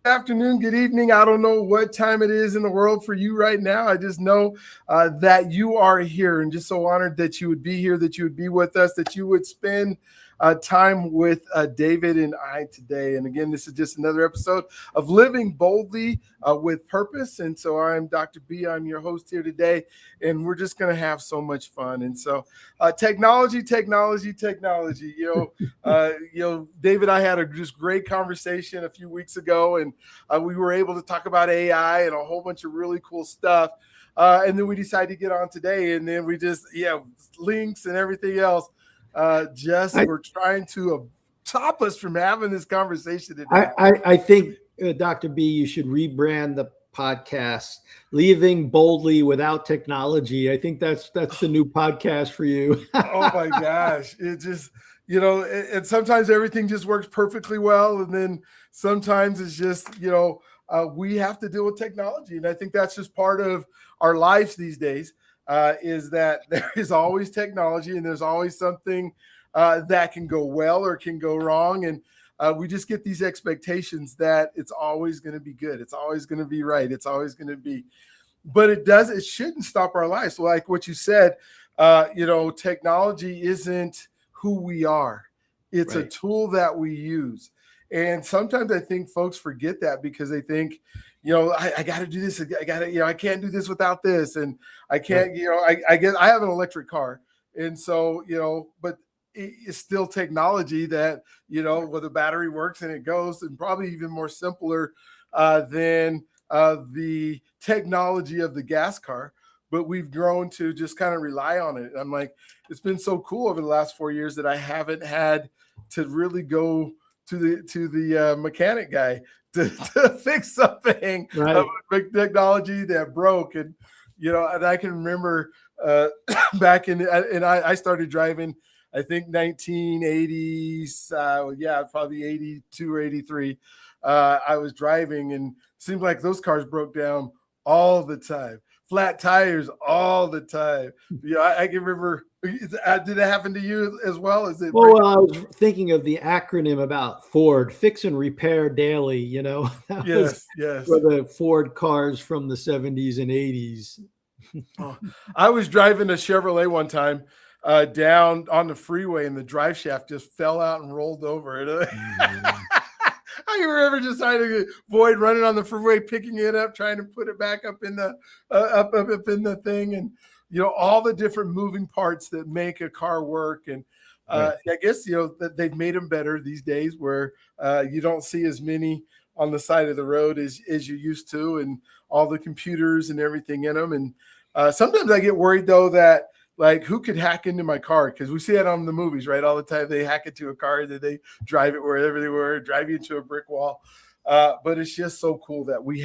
afternoon, good evening. I don't know what time it is in the world for you right now. I just know that you are here and just so honored that you would be here, that you would be with us, that you would spend time with David and I today. And again, this is just another episode of Living Boldly with Purpose. And so I'm Dr. B. I'm your host here today, and we're just going to have so much fun. And so technology. David, I had a just great conversation a few weeks ago, and we were able to talk about AI and a whole bunch of really cool stuff. And then we decided to get on today, and then we just, links and everything else. We're trying to stop us from having this conversation today. I think, Dr. B, you should rebrand the podcast, Leaving Boldly Without Technology. I think that's the new podcast for you. Oh my gosh. It just, and sometimes everything just works perfectly well. And then sometimes it's just, we have to deal with technology. And I think that's just part of our lives these days, is that there is always technology and there's always something that can go well or can go wrong. And we just get these expectations that it's always going to be good. It's always going to be right. It's always going to be, but it shouldn't stop our lives. So like what you said, technology isn't who we are. It's right. A tool that we use. And sometimes I think folks forget that because they think, I got to do this. I can't do this without this. And I can't, I guess I have an electric car. And so, but it's still technology that, where the battery works and it goes, and probably even more simpler than the technology of the gas car. But we've grown to just kind of rely on it. And I'm like, it's been so cool over the last 4 years that I haven't had to really go to the mechanic guy to fix something, right. Technology that broke. And, and I can remember back and I started driving, I think 1980s, probably 82 or 83. I was driving, and it seemed like those cars broke down all the time. Flat tires all the time. I can remember. Did it happen to you as well? I was thinking of the acronym about Ford: fix and repair daily. Yes. For the Ford cars from the 70s and 80s. I was driving a Chevrolet one time down on the freeway, and the drive shaft just fell out and rolled over. I remember just trying to avoid running on the freeway, picking it up, trying to put it back up in the up in the thing, and all the different moving parts that make a car work. And I guess that they've made them better these days, where you don't see as many on the side of the road as you used to, and all the computers and everything in them. And sometimes I get worried though that, like, who could hack into my car? Because we see it on the movies, right? All the time they hack into a car, that they drive it wherever they were, drive you into a brick wall. But it's just so cool that we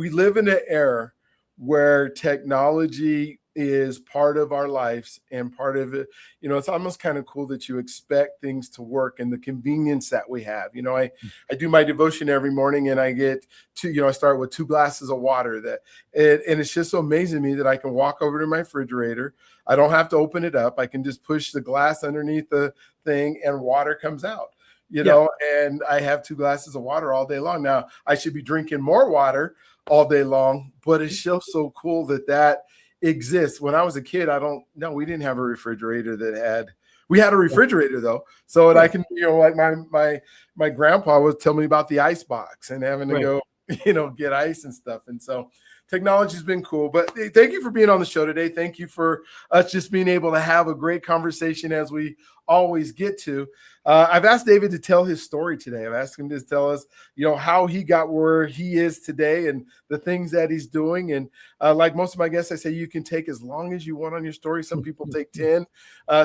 live in an era where technology is part of our lives, and part of it, it's almost kind of cool that you expect things to work, and the convenience that we have. I do my devotion every morning, and I get I start with 2 glasses of water, and it's just so amazing to me that I can walk over to my refrigerator. I don't have to open it up. I can just push the glass underneath the thing and water comes out, and I have 2 glasses of water all day long. Now I should be drinking more water all day long, but it's just so cool that exists. When I was a kid, we didn't have a refrigerator we had a refrigerator though. So, and I can, like my grandpa would tell me about the ice box and having to go, get ice and stuff. And so technology's been cool, but thank you for being on the show today. Thank you for us just being able to have a great conversation, as we always get to. I've asked David to tell his story today. I've asked him to tell us, how he got where he is today and the things that he's doing. And like most of my guests, I say you can take as long as you want on your story. Some people take 10,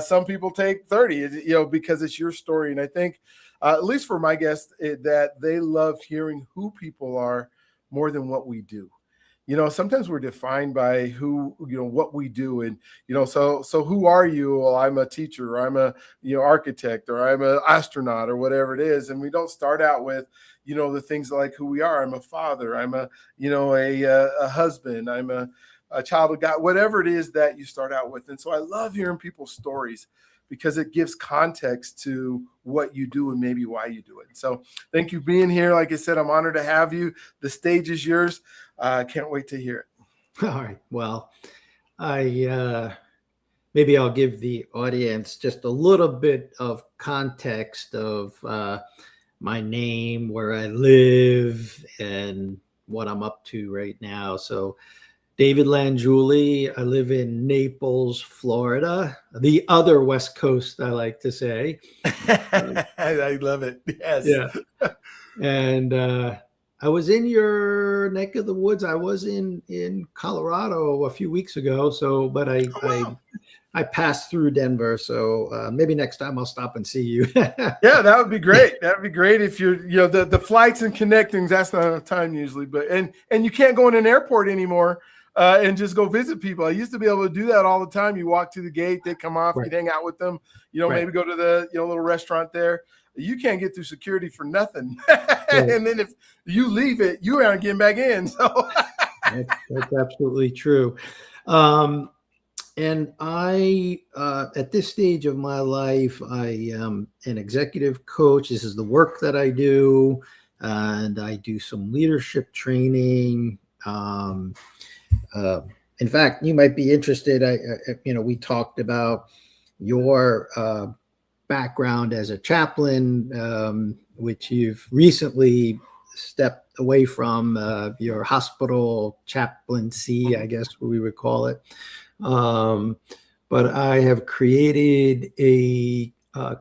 some people take 30, because it's your story. And I think, at least for my guests, that they love hearing who people are more than what we do. Sometimes we're defined by who, what we do. And, so who are you? Well, I'm a teacher, or I'm a, architect, or I'm an astronaut, or whatever it is. And we don't start out with, the things like who we are. I'm a father. I'm a, a husband. I'm a child of God, whatever it is that you start out with. And so I love hearing people's stories, because it gives context to what you do and maybe why you do it. So thank you for being here. Like I said, I'm honored to have you. The stage is yours. Can't wait to hear it. All right. Well, maybe I'll give the audience just a little bit of context of my name, where I live, and what I'm up to right now. So David Langiulli, I live in Naples, Florida, the other West Coast, I like to say. I love it. Yes. Yeah. And I was in your neck of the woods. I was in Colorado a few weeks ago. So, but I passed through Denver. So maybe next time I'll stop and see you. Yeah, that would be great. That would be great if you're, the flights and connectings, that's not enough time usually, but, and you can't go in an airport anymore and just go visit people. I used to be able to do that all the time. You walk to the gate, they come off, Right. you hang out with them, Right. maybe go to the, little restaurant there. You can't get through security for nothing. Right. And then if you leave it, you aren't getting back in. So that's absolutely true. And I, at this stage of my life, I am an executive coach. This is the work that I do, and I do some leadership training. In fact, you might be interested. We talked about your background as a chaplain, which you've recently stepped away from, your hospital chaplaincy, I guess we would call it. But I have created a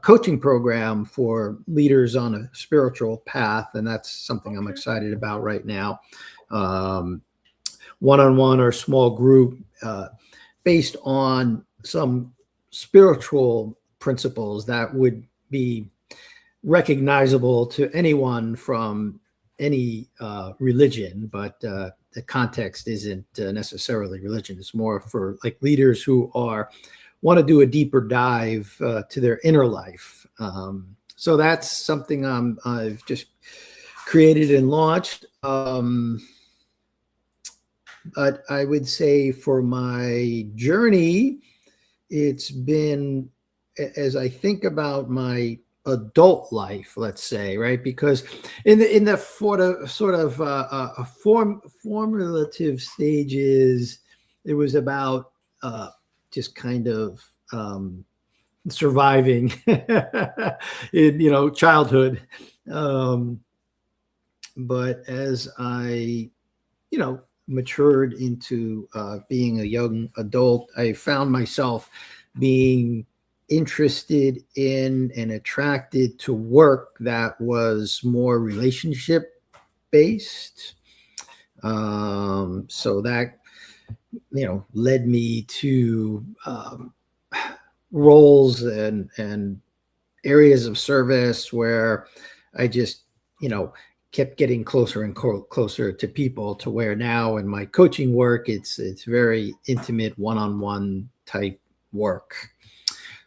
coaching program for leaders on a spiritual path, and that's something I'm excited about right now. One-on-one or small group, based on some spiritual principles that would be recognizable to anyone from any religion, but the context isn't necessarily religion. It's more for like leaders who want to do a deeper dive to their inner life. So that's something I've just created and launched. But I would say for my journey, it's been, as I think about my adult life, let's say, right? Because in the sort of formative stages, it was about just kind of surviving in childhood. But as I matured into being a young adult, I found myself being interested in and attracted to work that was more relationship based. So that, led me to roles and areas of service where I just, kept getting closer and closer to people, to where now in my coaching work, it's very intimate, one-on-one type work.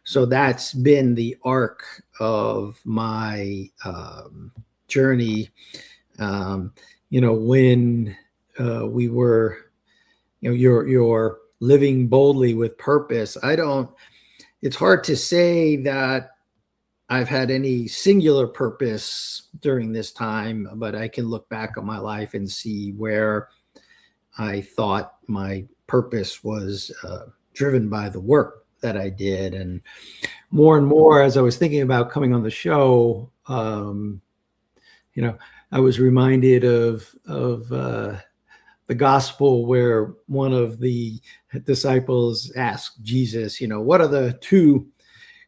So that's been the arc of my journey. When we were, you're living boldly with purpose. It's hard to say that I've had any singular purpose during this time, but I can look back on my life and see where I thought my purpose was driven by the work that I did. And more as I was thinking about coming on the show, I was reminded of the gospel where one of the disciples asked Jesus, what are the two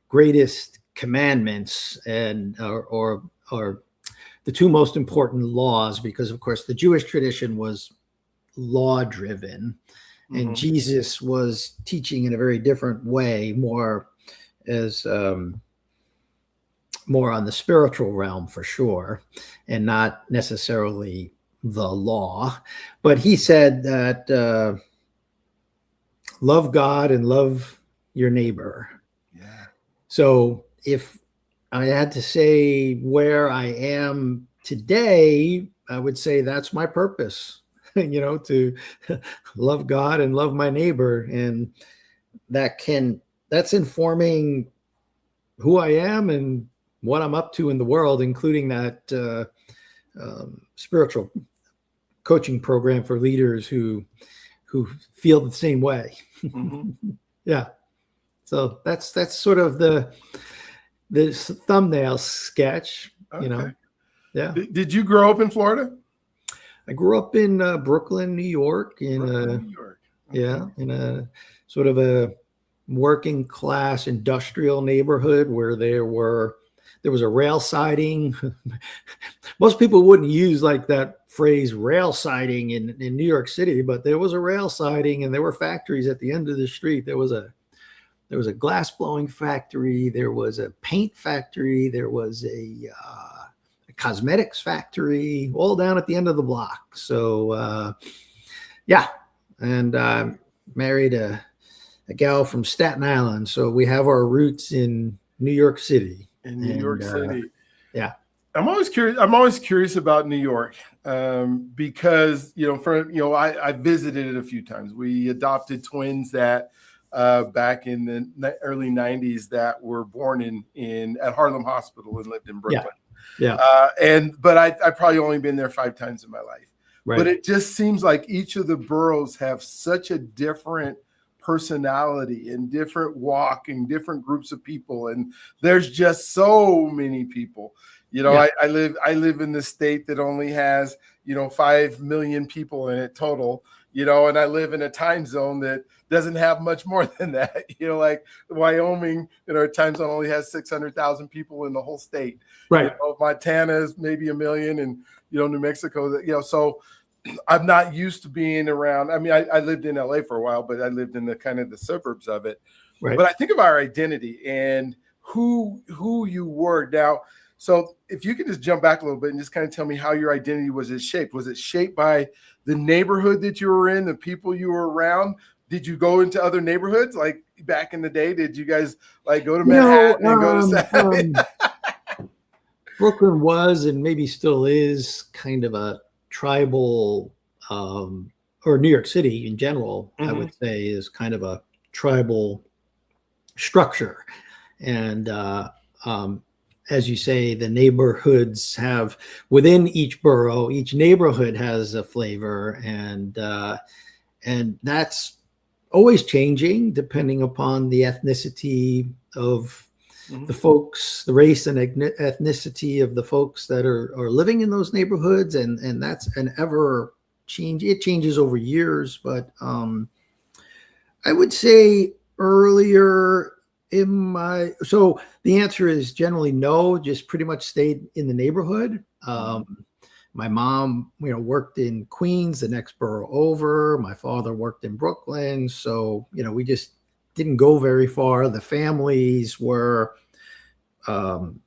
greatest commandments and or the two most important laws? Because of course the Jewish tradition was law driven, and Jesus was teaching in a very different way, more as more on the spiritual realm for sure, and not necessarily the law. But he said that love God and love your neighbor. Yeah. So if I had to say where I am today, I would say that's my purpose, to love God and love my neighbor. And that's informing who I am and what I'm up to in the world, including that spiritual coaching program for leaders who feel the same way. Mm-hmm. Yeah. So that's sort of this thumbnail sketch, Okay. Yeah. Did you grow up in Florida? I grew up in Brooklyn, New York, Brooklyn, New York. Okay. In a sort of a working class industrial neighborhood where there was a rail siding. Most people wouldn't use like that phrase rail siding in New York City, but there was a rail siding and there were factories at the end of the street. There was a glass blowing factory. There was a paint factory. There was a cosmetics factory, all down at the end of the block. So, yeah. And married a gal from Staten Island. So we have our roots in New York City. In New York City. Yeah. I'm always curious about New York because, I visited it a few times. We adopted twins that back in the early 90s that were born at Harlem Hospital and lived in Brooklyn. Yeah. But I probably only been there 5 times in my life. Right. But it just seems like each of the boroughs have such a different personality and different walk and different groups of people. And there's just so many people. I live in the state that only has, 5 million people in it total, and I live in a time zone that doesn't have much more than that. Like Wyoming, our time zone only has 600,000 people in the whole state. Right. Montana is maybe 1 million, and New Mexico, so I'm not used to being around. I mean, I lived in LA for a while, but I lived in the kind of the suburbs of it. Right. But I think of our identity and who you were. Now, so if you could just jump back a little bit and just kind of tell me how your identity was shaped. Was it shaped by the neighborhood that you were in, the people you were around? Did you go into other neighborhoods like back in the day? Did you guys like go to Manhattan and go to Brooklyn was and maybe still is kind of a tribal, or New York City in general, I would say is kind of a tribal structure. And as you say, the neighborhoods have within each borough, each neighborhood has a flavor, and that's always changing depending upon the ethnicity of the folks, the race and ethnicity of the folks that are living in those neighborhoods, and that's an ever change. It changes over years, but I would say earlier so the answer is generally no, just pretty much stayed in the neighborhood. My mom, worked in Queens, the next borough over. My father worked in Brooklyn. So, we just didn't go very far. The families were, in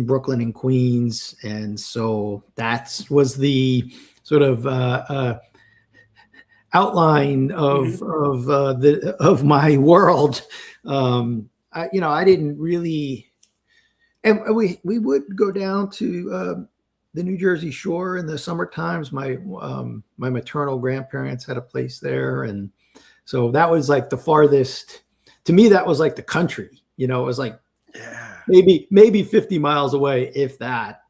Brooklyn and Queens. And so that was the sort of outline of my world. I didn't really, and we would go down to the New Jersey Shore in the summer times. My maternal grandparents had a place there, and so that was like the farthest. To me, that was like the country. It was like maybe 50 miles away, if that.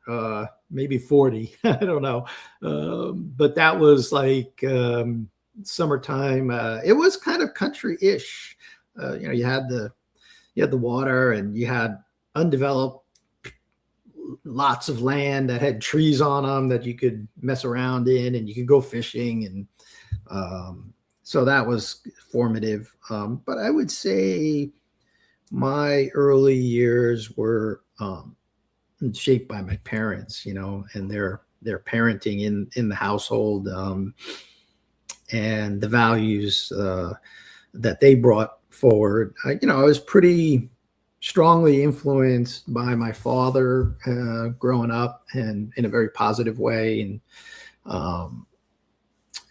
Maybe 40. I don't know, but that was like summertime. It was kind of country-ish. You had the water, and you had undeveloped lots of land that had trees on them that you could mess around in, and you could go fishing, and so that was formative. But I would say my early years were shaped by my parents, and their parenting in the household, and the values that they brought forward. I was pretty strongly influenced by my father growing up, and in a very positive way.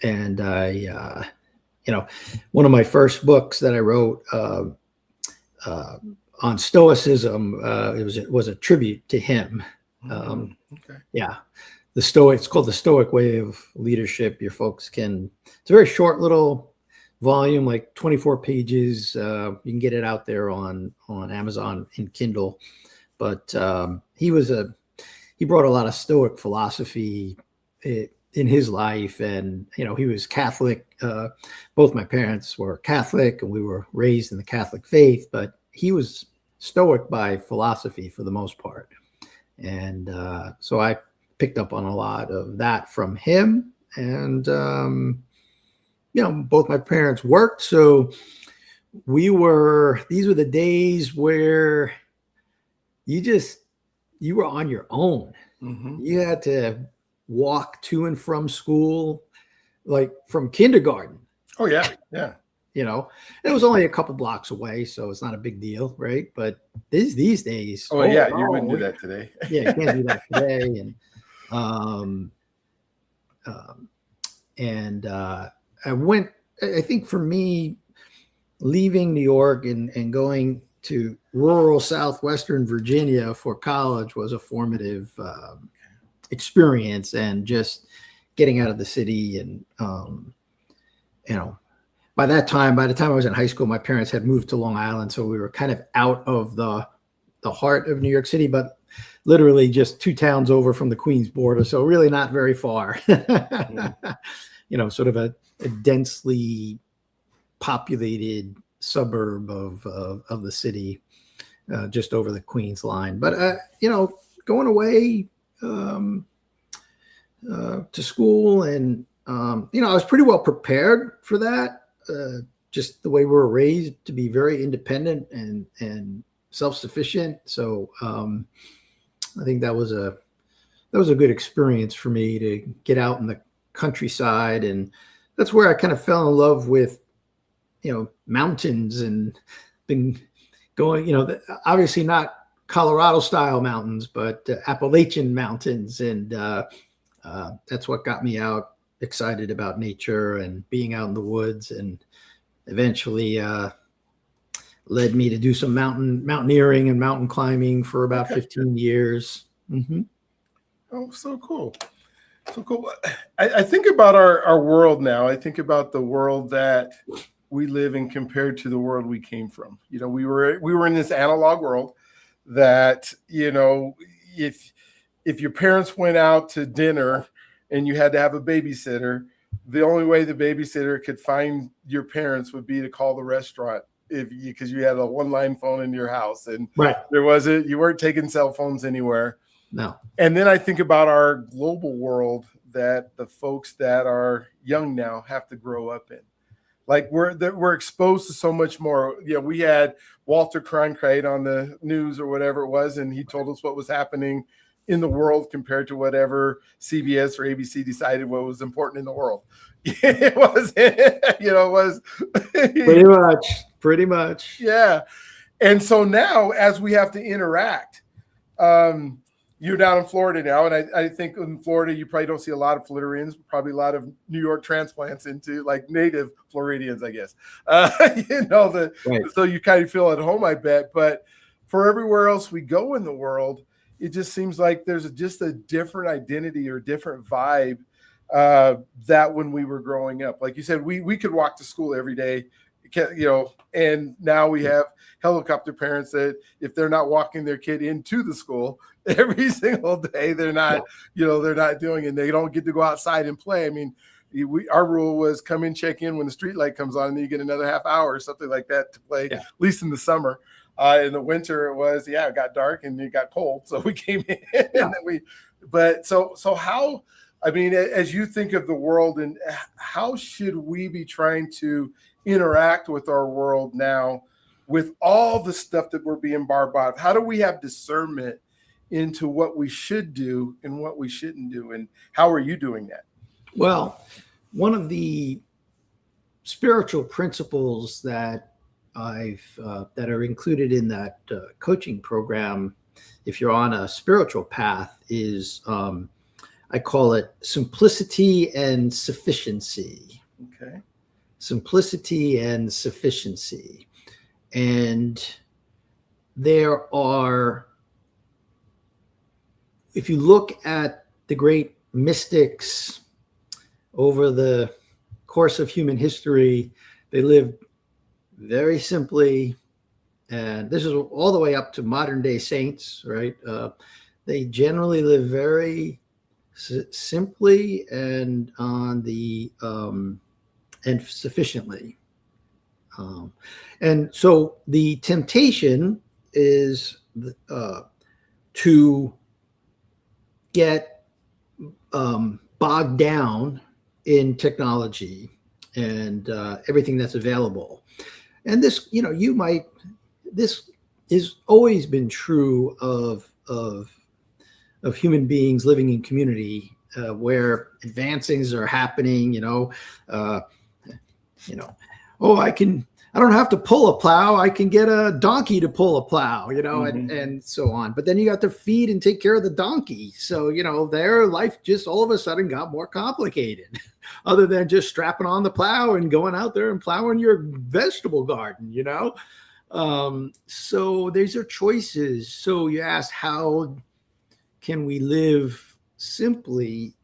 And I, one of my first books that I wrote on Stoicism, it was a tribute to him. Yeah, it's called The Stoic Way of Leadership. Your folks it's a very short little volume, like 24 pages. You can get it out there on Amazon in Kindle. But he brought a lot of Stoic philosophy in his life, and he was Catholic. Both my parents were Catholic, and we were raised in the Catholic faith. But he was Stoic by philosophy for the most part, and so I picked up on a lot of that from him. And both my parents worked, so these were the days where you were on your own. Mm-hmm. You had to walk to and from school, like from kindergarten. Oh yeah. Yeah. It was only a couple blocks away, so it's not a big deal, right? But these days, Oh yeah, you wouldn't do that today. Yeah, you can't do that today. And I think for me, leaving New York and going to rural southwestern Virginia for college was a formative experience, and just getting out of the city. And by the time I was in high school, my parents had moved to Long Island, so we were kind of out of the heart of New York City, but literally just 2 towns over from the Queens border, so really not very far. Sort of a densely populated suburb of the city, just over the Queens line. But going away to school, and I was pretty well prepared for that. Just the way we were raised to be very independent and self-sufficient. So I think that was a good experience for me to get out in the countryside, and that's where I kind of fell in love with mountains, and been going, obviously not Colorado style mountains, but Appalachian mountains. And that's what got me out excited about nature and being out in the woods, and eventually led me to do some mountaineering and mountain climbing for about 15 years. Mm-hmm. Oh, so cool. So cool. I think about our world now. I think about the world that we live in compared to the world we came from. We were in this analog world that, if your parents went out to dinner and you had to have a babysitter, the only way the babysitter could find your parents would be to call the restaurant, because you had a one-line phone in your house, and right. You weren't taking cell phones anywhere. No. And then I think about our global world that the folks that are young now have to grow up in. Like we're exposed to so much more. We had Walter Cronkite on the news or whatever it was, and he told us what was happening in the world compared to whatever CBS or ABC decided what was important in the world. It was, it was pretty much. Yeah. And so now, as we have to interact, you're down in Florida now, and I think in Florida you probably don't see a lot of Floridians, probably a lot of New York transplants into like native Floridians, I guess. Right. So you kind of feel at home, I bet. But for everywhere else we go in the world, it just seems like there's just a different identity or different vibe that when we were growing up. Like you said, we could walk to school every day, and now we have helicopter parents that if they're not walking their kid into the school every single day, they're not doing it. And they don't get to go outside and play. I mean, our rule was come in, check in when the street light comes on, and then you get another half hour or something like that to play, at least in the summer. In the winter, it was, it got dark and it got cold. So we came in and then so how, I mean, as you think of the world, and how should we be trying to interact with our world now with all the stuff that we're being bombarded? How do we have discernment into what we should do and what we shouldn't do? And how are you doing that? Well, one of the spiritual principles that that are included in that coaching program, if you're on a spiritual path, is I call it simplicity and sufficiency. Okay. Simplicity and sufficiency. And there are, if you look at the great mystics over the course of human history, They live very simply, and this is all the way up to modern day saints, right? They generally live very simply and on the and sufficiently. And so the temptation is to get bogged down in technology and everything that's available. And this, this has always been true of human beings living in community, where advancings are happening. Oh, I don't have to pull a plow. I can get a donkey to pull a plow, and so on. But then you got to feed and take care of the donkey. So, their life just all of a sudden got more complicated other than just strapping on the plow and going out there and plowing your vegetable garden, So these are choices. So you ask, how can we live simply?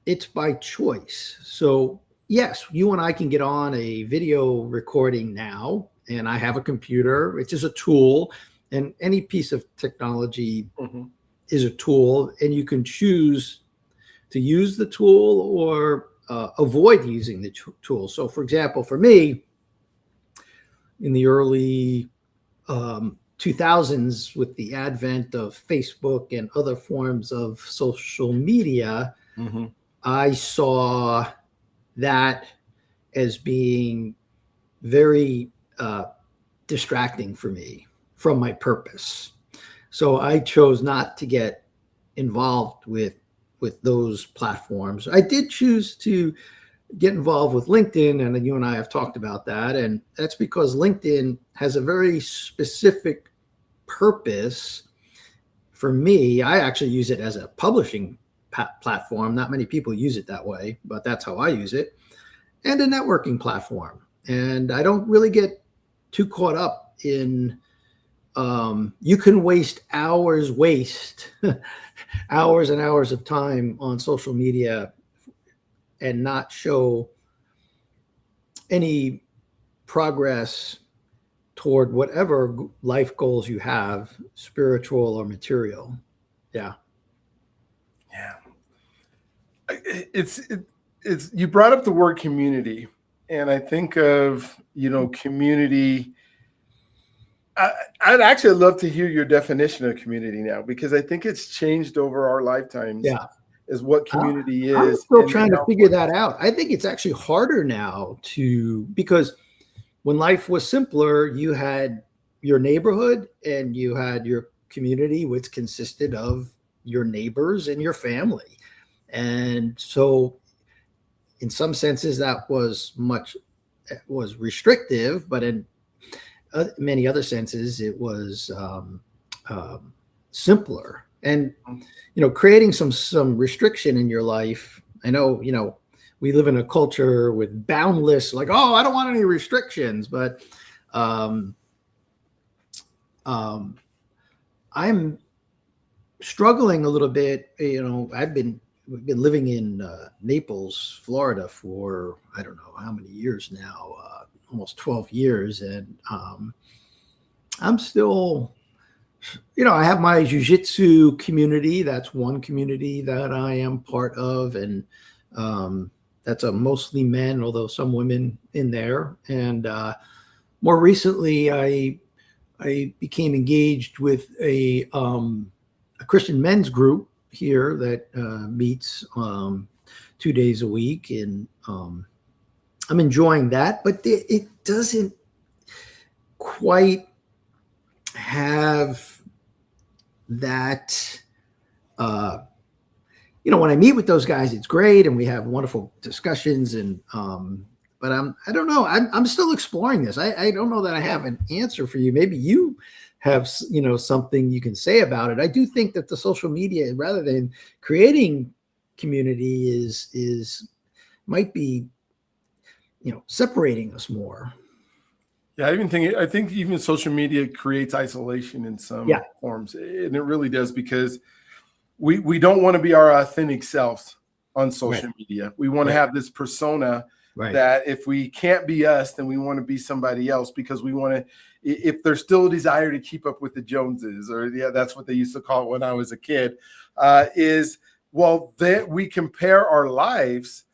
It's by choice. So yes, you and I can get on a video recording now, and I have a computer, which is a tool, and any piece of technology is a tool, and you can choose to use the tool or avoid using the tool. So for example, for me, in the early 2000s, with the advent of Facebook and other forms of social media, I saw that as being very distracting for me from my purpose. So I chose not to get involved with those platforms. I did choose to get involved with LinkedIn, and you and I have talked about that. And that's because LinkedIn has a very specific purpose. For me, I actually use it as a publishing platform. Not many people use it that way, but that's how I use it. And a networking platform. And I don't really get too caught up in, you can waste hours and hours of time on social media and not show any progress toward whatever life goals you have, spiritual or material. Yeah. It's you brought up the word community, and I think of, community. I'd actually love to hear your definition of community now, because I think it's changed over our lifetimes. Yeah. Is what community is. I'm still trying to figure that out. I think it's actually harder now because when life was simpler, you had your neighborhood and you had your community, which consisted of your neighbors and your family. And so in some senses that was restrictive, but in many other senses it was simpler. And creating some restriction in your life. I know we live in a culture with boundless, like, oh, I don't want any restrictions, but I'm struggling a little bit. We've been living in Naples, Florida for I don't know how many years now, almost 12 years. And I'm still, I have my jiu-jitsu community. That's one community that I am part of. And that's a mostly men, although some women in there. And more recently, I became engaged with a Christian men's group here that meets 2 days a week, and I'm enjoying that, but it doesn't quite have that. When I meet with those guys, it's great, and we have wonderful discussions, and but I don't know. I'm still exploring this. I don't know that I have an answer for you. Maybe you have something you can say about it. I do think that the social media, rather than creating community, is might be separating us more. Yeah, I think even social media creates isolation in some forms, and it really does, because we don't want to be our authentic selves on social media. We want to have this persona that if we can't be us, then we want to be somebody else, because we want to, if there's still a desire to keep up with the Joneses, or that's what they used to call it when I was a kid, that we compare our lives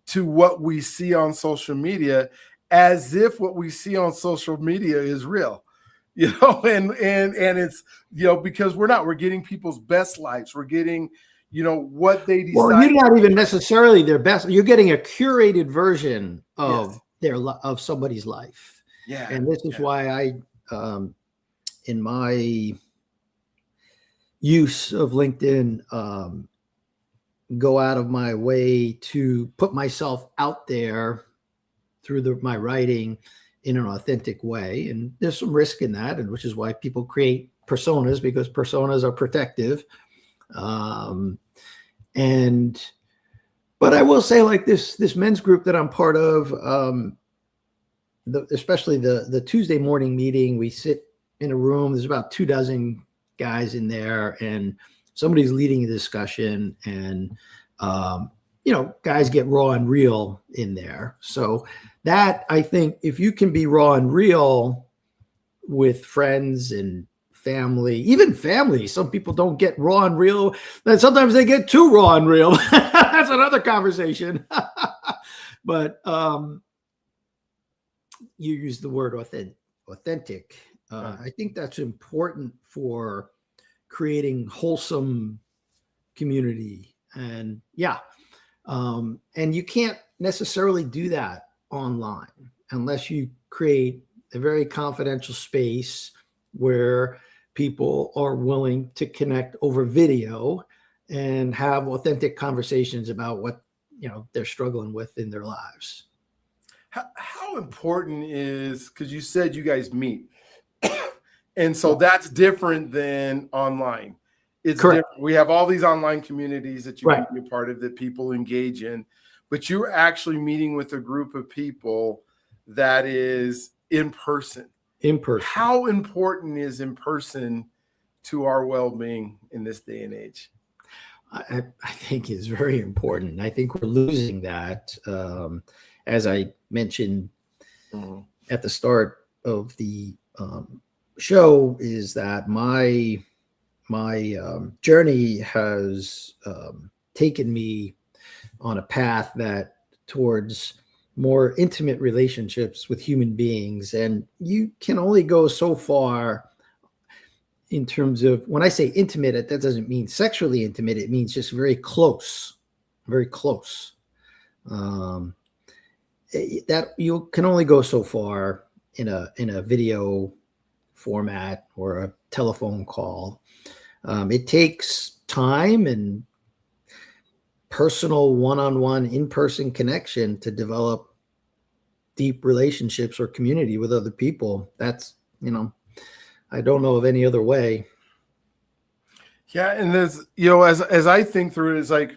to what we see on social media, as if what we see on social media is real. And it's, because we're getting people's best lives. We're getting, what they decide. Well, you're not even necessarily their best. You're getting a curated version of of somebody's life. Yeah. And this is why I, in my use of LinkedIn, go out of my way to put myself out there through my writing in an authentic way. And there's some risk in that, and which is why people create personas, because personas are protective. But I will say, like this men's group that I'm part of, especially the Tuesday morning meeting, we sit in a room, there's about 24 guys in there, and somebody's leading a discussion, and guys get raw and real in there. So that, I think, if you can be raw and real with friends and family, even family, some people don't get raw and real, and sometimes they get too raw and real. That's another conversation. But you use the word authentic. I think that's important for creating wholesome community. And and you can't necessarily do that online unless you create a very confidential space where people are willing to connect over video and have authentic conversations about what they're struggling with in their lives. How important is, because you said you guys meet, and so that's different than online. It's correct. Different. We have all these online communities that you can be a part of, that people engage in, but you're actually meeting with a group of people that is in person. In person. How important is in person to our well-being in this day and age? I think it's very important. I think we're losing that. As I mentioned at the start of the show, is that my journey has taken me on a path that towards more intimate relationships with human beings. And you can only go so far in terms of, when I say intimate, that doesn't mean sexually intimate. It means just very close, very close. That you can only go so far in a video format or a telephone call. It takes time and personal one-on-one in-person connection to develop deep relationships or community with other people. That's, I don't know of any other way. Yeah. And there's, as I think through it, it's like,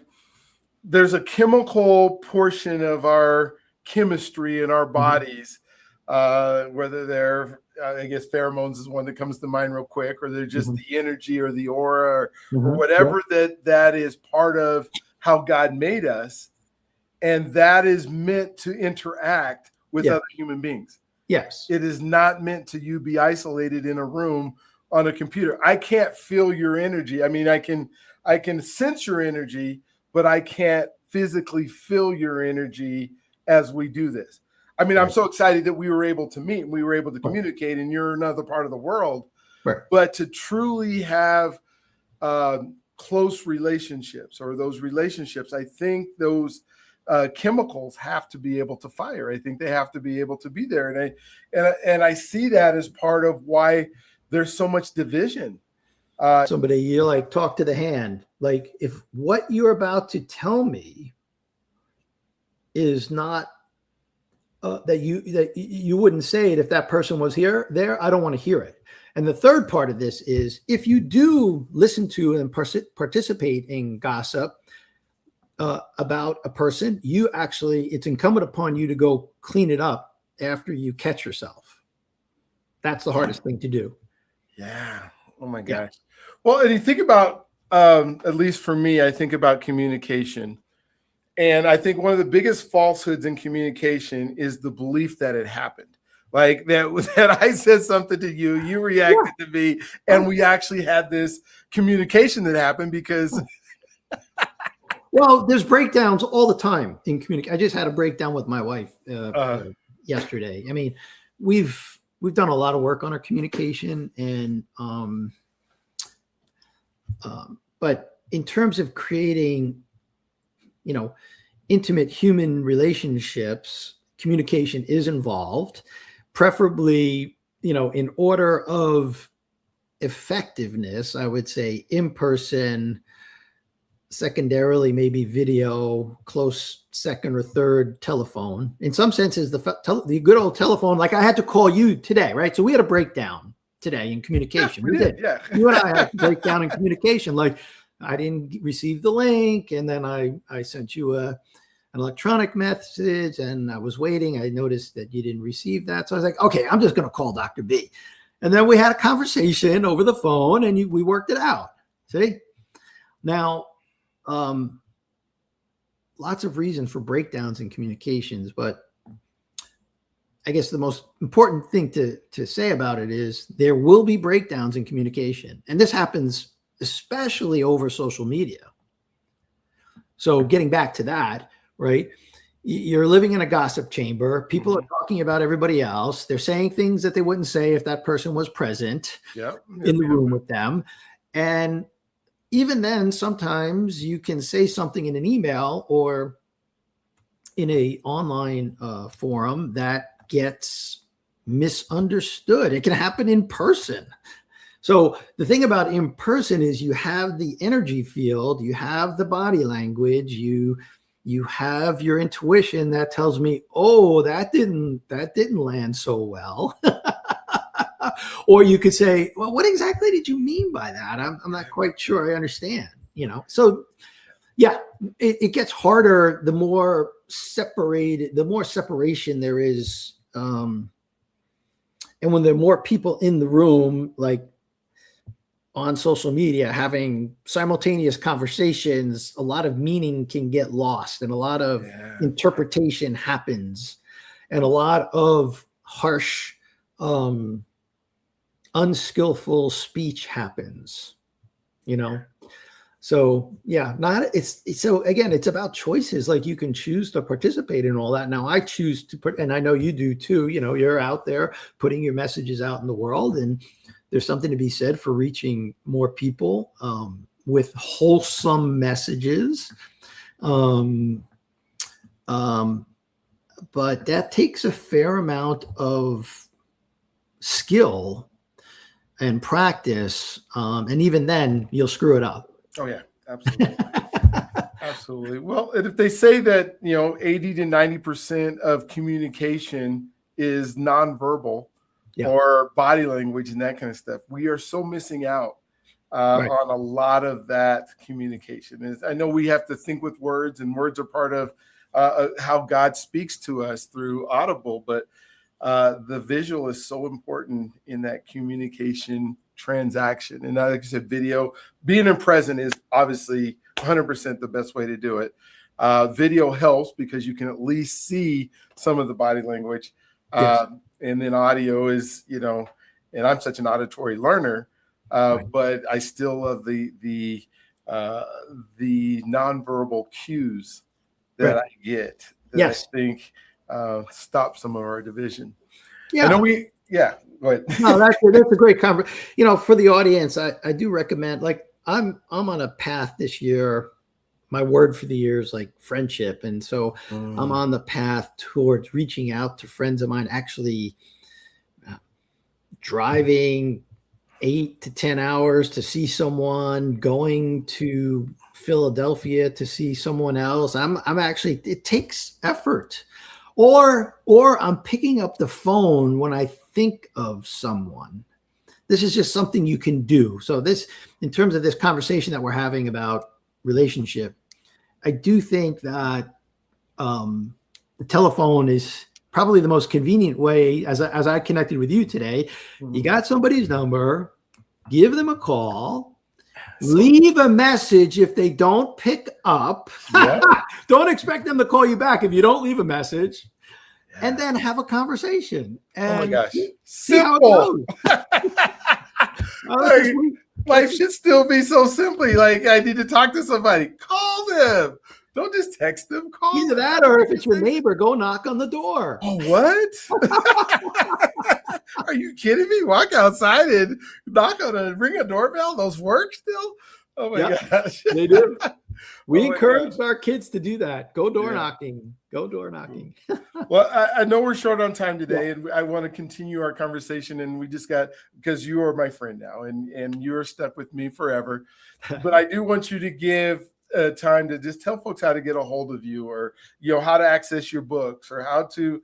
there's a chemical portion of our chemistry in our bodies, whether they're, I guess pheromones is one that comes to mind real quick, or they're just the energy or the aura or whatever that is part of how God made us. And that is meant to interact with other human beings. Yes. It is not meant to be isolated in a room on a computer. I can't feel your energy. I mean, I can sense your energy, but I can't physically feel your energy as we do this. I mean, I'm so excited that we were able to meet and we were able to communicate, and you're another part of the world. But to truly have close relationships, or those relationships, I think those chemicals have to be able to fire. I think they have to be able to be there. And I see that as part of why there's so much division. Somebody, you like talk to the hand. Like, if what you're about to tell me is not that you wouldn't say it if that person was there, I don't want to hear it. And the third part of this is, if you do listen to and participate in gossip about a person, it's incumbent upon you to go clean it up after you catch yourself. That's the hardest thing to do. Yeah. Oh my gosh. Well, and you think about, at least for me, I think about communication. And I think one of the biggest falsehoods in communication is the belief that it happened. Like that I said something to you, you reacted to me, and we actually had this communication that happened because. Well, there's breakdowns all the time in communication. I just had a breakdown with my wife yesterday. I mean, we've done a lot of work on our communication, and but in terms of creating, intimate human relationships, communication is involved, preferably, in order of effectiveness, I would say in person, secondarily, maybe video, close second or third, telephone. In some senses, the good old telephone, like I had to call you today, right? So we had a breakdown today in communication. We did. Yeah. You and I had a breakdown in communication. Like I didn't receive the link, and then I sent you an electronic message, and I was waiting. I noticed that you didn't receive that. So I was like, okay, I'm just going to call Dr. B. And then we had a conversation over the phone, and we worked it out. See? Now, lots of reasons for breakdowns in communications, but I guess the most important thing to say about it is there will be breakdowns in communication. And this happens especially over social media. So getting back to that, right? You're living in a gossip chamber. People are talking about everybody else. They're saying things that they wouldn't say if that person was present in the room with them. And even then, sometimes you can say something in an email or in a online forum that gets misunderstood. It can happen in person. So the thing about in person is you have the energy field, you have the body language, you have your intuition that tells me, oh, that didn't land so well. Or you could say, well, what exactly did you mean by that? I'm not quite sure I understand, So yeah, it gets harder the more separation there is. And when there are more people in the room, like on social media, having simultaneous conversations, a lot of meaning can get lost and a lot of interpretation happens and a lot of harsh, unskillful speech happens, So yeah, so again, it's about choices. Like you can choose to participate in all that. Now I choose to and I know you do too, you're out there putting your messages out in the world, and there's something to be said for reaching more people with wholesome messages. But that takes a fair amount of skill and practice. And even then you'll screw it up. Oh yeah, absolutely. Absolutely. Well, and if they say that, 80 to 90% of communication is nonverbal or body language and that kind of stuff, we are so missing out on a lot of that communication. I know we have to think with words, and words are part of how God speaks to us through audible, but the visual is so important in that communication transaction. And like I said, video, being in present is obviously 100% the best way to do it. Video helps because you can at least see some of the body language. And then audio is, and I'm such an auditory learner, but I still love the nonverbal cues that I get that I think stop some of our division. I know go ahead. No, that's a great conversation. For the audience, I do recommend, like I'm on a path this year. My word for the year is like friendship. And so I'm on the path towards reaching out to friends of mine, actually driving 8 to 10 hours to see someone, going to Philadelphia to see someone else. I'm actually, it takes effort. Or I'm picking up the phone when I think of someone. This is just something you can do. So this, in terms of this conversation that we're having about relationship, I do think that the telephone is probably the most convenient way. As I connected with you today, you got somebody's number, give them a call, Leave a message if they don't pick up. Yeah. Don't expect them to call you back if you don't leave a message. Yeah. And then have a conversation. And Oh my gosh. see how it Simple. goes. Life should still be so simply. Like, I need to talk to somebody. Call them. Don't just text them. Call Either them. that, or if it's your neighbor, go knock on the door. Oh, what? Are you kidding me? Walk outside and ring a doorbell. Those work still? Oh my gosh. They do. We Oh encourage our kids to do that. Go door Yeah. knocking. Go door knocking. Well, I know we're short on time today, and I want to continue our conversation. And we just because you are my friend now, and you're stuck with me forever. But I do want you to give time to just tell folks how to get a hold of you, or how to access your books, or how to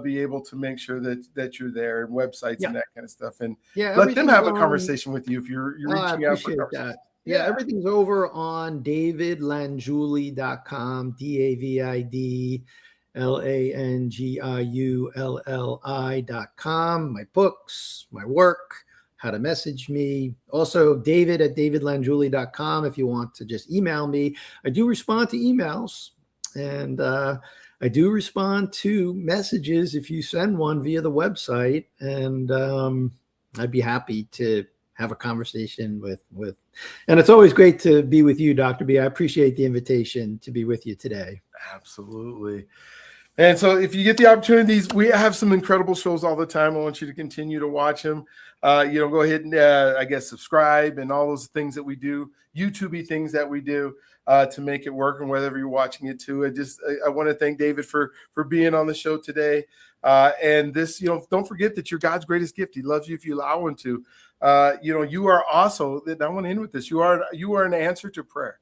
be able to make sure that you're there, and websites and that kind of stuff. And let them have a conversation with you if you're reaching out for a conversation. That. Yeah, everything's over on davidlangiulli.com, DavidLangiulli.com. My books, my work, how to message me. Also, David@davidlangiulli.com if you want to just email me. I do respond to emails, and I do respond to messages if you send one via the website, and I'd be happy to have a conversation with, and it's always great to be with you, Dr. B. I appreciate the invitation to be with you today. Absolutely. And so if you get the opportunities, we have some incredible shows all the time. I want you to continue to watch them. Go ahead and subscribe, and all those things that we do, YouTube-y things that we do to make it work, and whether you're watching it too. I want to thank David for being on the show today. And this, don't forget that you're God's greatest gift. He loves you if you allow him to. You are also, I want to end with this. You are an answer to prayer.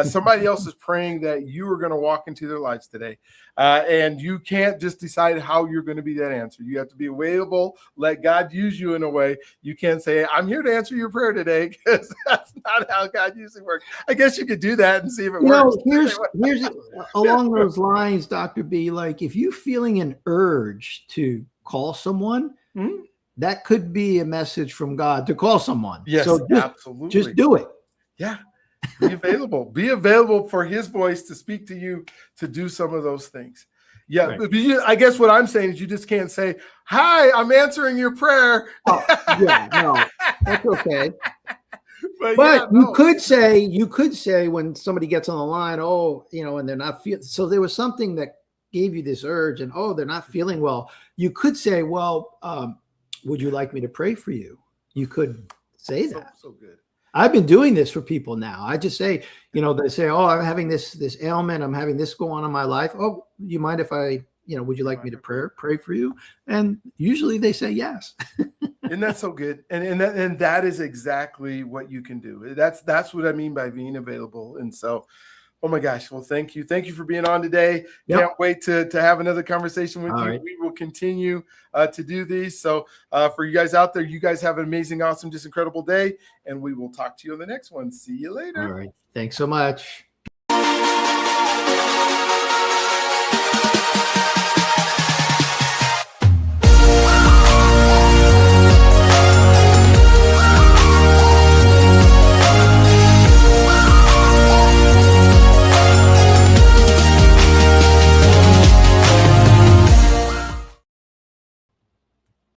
Somebody else is praying that you are going to walk into their lives today. And you can't just decide how you're going to be that answer. You have to be available. Let God use you in a way. You can't say, I'm here to answer your prayer today, because that's not how God usually works. I guess you could do that and see if it works. Here's along those lines, Dr. B, like if you're feeling an urge to call someone, that could be a message from God to call someone. Yes, so absolutely. Just do it. Yeah. Be available. Be available for his voice to speak to you to do some of those things. Yeah. Right. But I guess what I'm saying is you just can't say, hi, I'm answering your prayer. No, that's okay. But you could say when somebody gets on the line, and they're not feeling, so there was something that gave you this urge, and they're not feeling well. You could say, would you like me to pray for you? You could say that. So good. I've been doing this for people now. I just say, they say, I'm having this ailment. I'm having this go on in my life. Oh, you mind if I, would you like me to pray for you? And usually they say yes. Isn't that so good? And that is exactly what you can do. That's what I mean by being available. And so, oh my gosh. Well, thank you. Thank you for being on today. Yep. Can't wait to have another conversation with you. Right. We will continue to do these. So for you guys out there, you guys have an amazing, awesome, just incredible day. And we will talk to you on the next one. See you later. All right. Thanks so much.